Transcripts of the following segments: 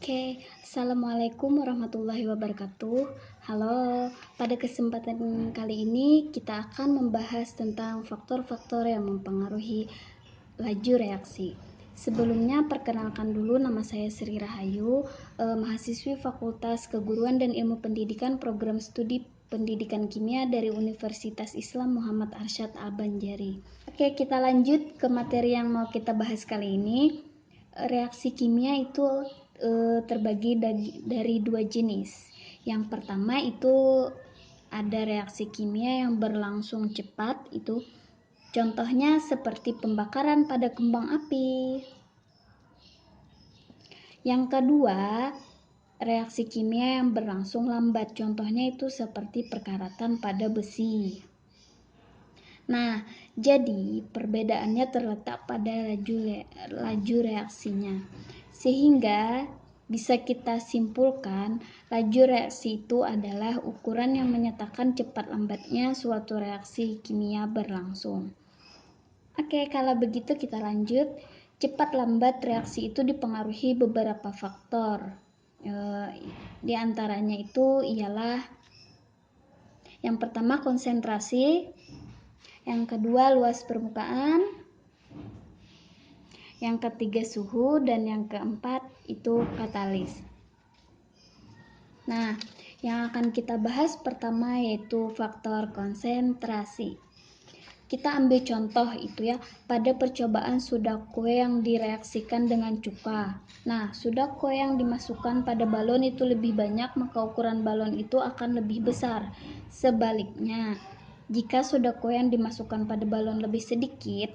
Oke, Assalamualaikum warahmatullahi wabarakatuh. Halo, pada kesempatan kali ini kita akan membahas tentang faktor-faktor yang mempengaruhi laju reaksi. Sebelumnya, perkenalkan dulu, nama saya Sri Rahayu, mahasiswi Fakultas Keguruan dan Ilmu Pendidikan Program Studi Pendidikan Kimia dari Universitas Islam Muhammad Arsyad Al-Banjari. Oke, kita lanjut ke materi yang mau kita bahas kali ini. Reaksi kimia itu terbagi dari dua jenis. Yang pertama itu ada reaksi kimia yang berlangsung cepat, itu contohnya seperti pembakaran pada kembang api. Yang kedua, reaksi kimia yang berlangsung lambat, contohnya itu seperti perkaratan pada besi. Nah, jadi perbedaannya terletak pada laju reaksinya. Sehingga bisa kita simpulkan, laju reaksi itu adalah ukuran yang menyatakan cepat lambatnya suatu reaksi kimia berlangsung. Oke, kalau begitu kita lanjut. Cepat lambat reaksi itu dipengaruhi beberapa faktor. Di antaranya itu ialah yang pertama konsentrasi, yang kedua luas permukaan, yang ketiga suhu, dan yang keempat itu katalis. Nah, yang akan kita bahas pertama yaitu faktor konsentrasi. Kita ambil contoh itu ya, pada percobaan sudako yang direaksikan dengan cuka. Nah, sudako yang dimasukkan pada balon itu lebih banyak, maka ukuran balon itu akan lebih besar. Sebaliknya, jika sudako yang dimasukkan pada balon lebih sedikit,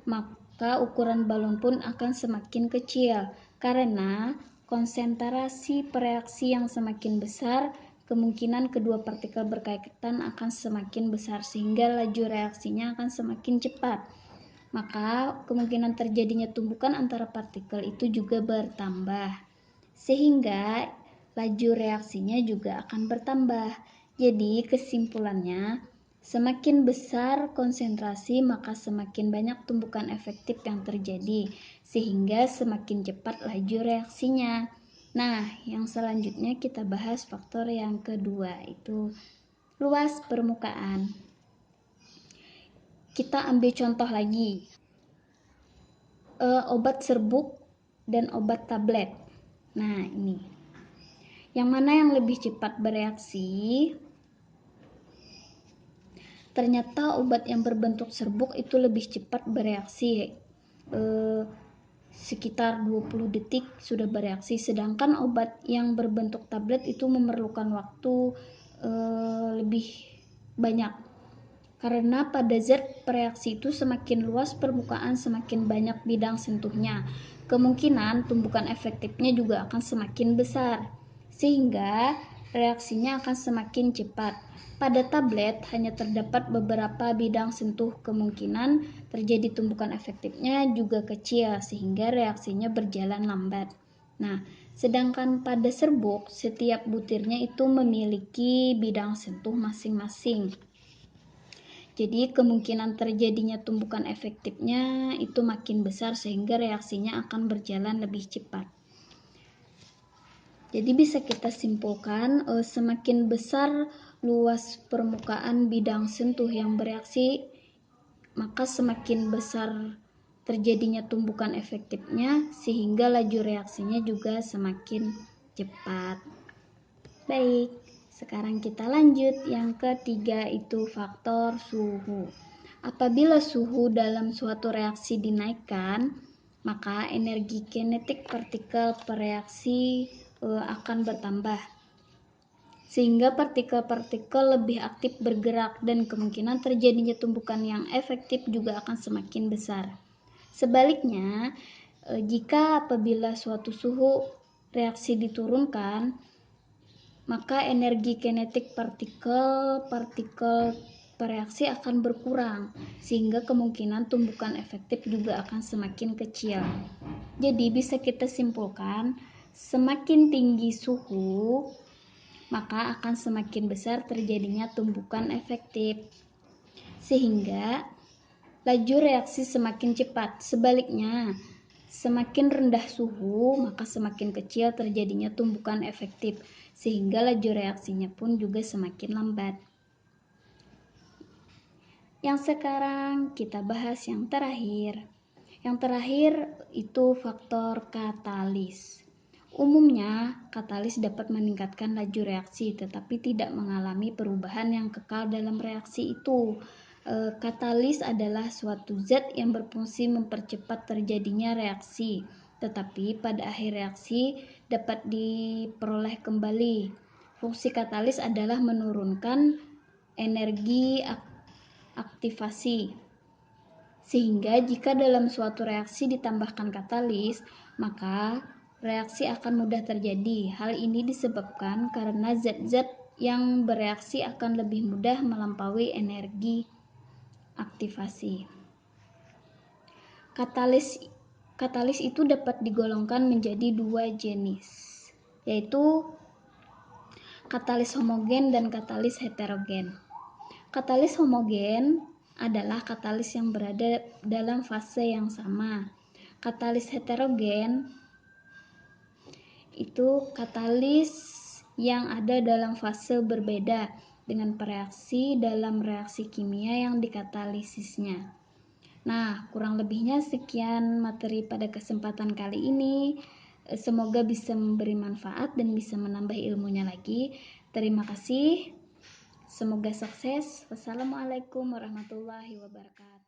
maka ukuran balon pun akan semakin kecil. Karena konsentrasi reaksi yang semakin besar, kemungkinan kedua partikel berkaitan akan semakin besar sehingga laju reaksinya akan semakin cepat. Maka kemungkinan terjadinya tumbukan antara partikel itu juga bertambah. Sehingga laju reaksinya juga akan bertambah. Jadi kesimpulannya, semakin besar konsentrasi maka semakin banyak tumbukan efektif yang terjadi, sehingga semakin cepat laju reaksinya. Nah, yang selanjutnya kita bahas faktor yang kedua, itu luas permukaan. Kita ambil contoh lagi, obat serbuk dan obat tablet. Nah, ini yang mana yang lebih cepat bereaksi? Ternyata obat yang berbentuk serbuk itu lebih cepat bereaksi, sekitar 20 detik sudah bereaksi, sedangkan obat yang berbentuk tablet itu memerlukan waktu lebih banyak. Karena pada zat bereaksi itu semakin luas permukaan, semakin banyak bidang sentuhnya. Kemungkinan tumbukan efektifnya juga akan semakin besar, sehingga reaksinya akan semakin cepat. Pada tablet hanya terdapat beberapa bidang sentuh, kemungkinan terjadi tumbukan efektifnya juga kecil, sehingga reaksinya berjalan lambat. Nah, sedangkan pada serbuk, setiap butirnya itu memiliki bidang sentuh masing-masing. Jadi kemungkinan terjadinya tumbukan efektifnya itu makin besar sehingga reaksinya akan berjalan lebih cepat. Jadi bisa kita simpulkan, semakin besar luas permukaan bidang sentuh yang bereaksi, maka semakin besar terjadinya tumbukan efektifnya sehingga laju reaksinya juga semakin cepat. Baik, sekarang kita lanjut. Yang ketiga itu faktor suhu. Apabila suhu dalam suatu reaksi dinaikkan, maka energi kinetik partikel per reaksi akan bertambah, sehingga partikel-partikel lebih aktif bergerak dan kemungkinan terjadinya tumbukan yang efektif juga akan semakin besar. Sebaliknya, jika apabila suatu suhu reaksi diturunkan, maka energi kinetik partikel bereaksi akan berkurang, sehingga kemungkinan tumbukan efektif juga akan semakin kecil. Jadi bisa kita simpulkan, semakin tinggi suhu, maka akan semakin besar terjadinya tumbukan efektif, sehingga laju reaksi semakin cepat. Sebaliknya, Semakin rendah suhu, maka semakin kecil terjadinya tumbukan efektif, sehingga laju reaksinya pun juga semakin lambat. Yang sekarang kita bahas yang terakhir. Yang terakhir itu faktor katalis. Umumnya, katalis dapat meningkatkan laju reaksi, tetapi tidak mengalami perubahan yang kekal dalam reaksi itu. Katalis adalah suatu zat yang berfungsi mempercepat terjadinya reaksi, tetapi pada akhir reaksi dapat diperoleh kembali. Fungsi katalis adalah menurunkan energi aktivasi, sehingga jika dalam suatu reaksi ditambahkan katalis, maka reaksi akan mudah terjadi. Hal ini disebabkan karena zat-zat yang bereaksi akan lebih mudah melampaui energi aktivasi. Katalis itu dapat digolongkan menjadi dua jenis, yaitu katalis homogen dan katalis heterogen. Katalis homogen adalah katalis yang berada dalam fase yang sama. Katalis heterogen itu katalis yang ada dalam fase berbeda dengan reaksi dalam reaksi kimia yang dikatalisisnya. Nah, kurang lebihnya sekian materi pada kesempatan kali ini. Semoga bisa memberi manfaat dan bisa menambah ilmunya lagi. Terima kasih. Semoga sukses. Wassalamualaikum warahmatullahi wabarakatuh.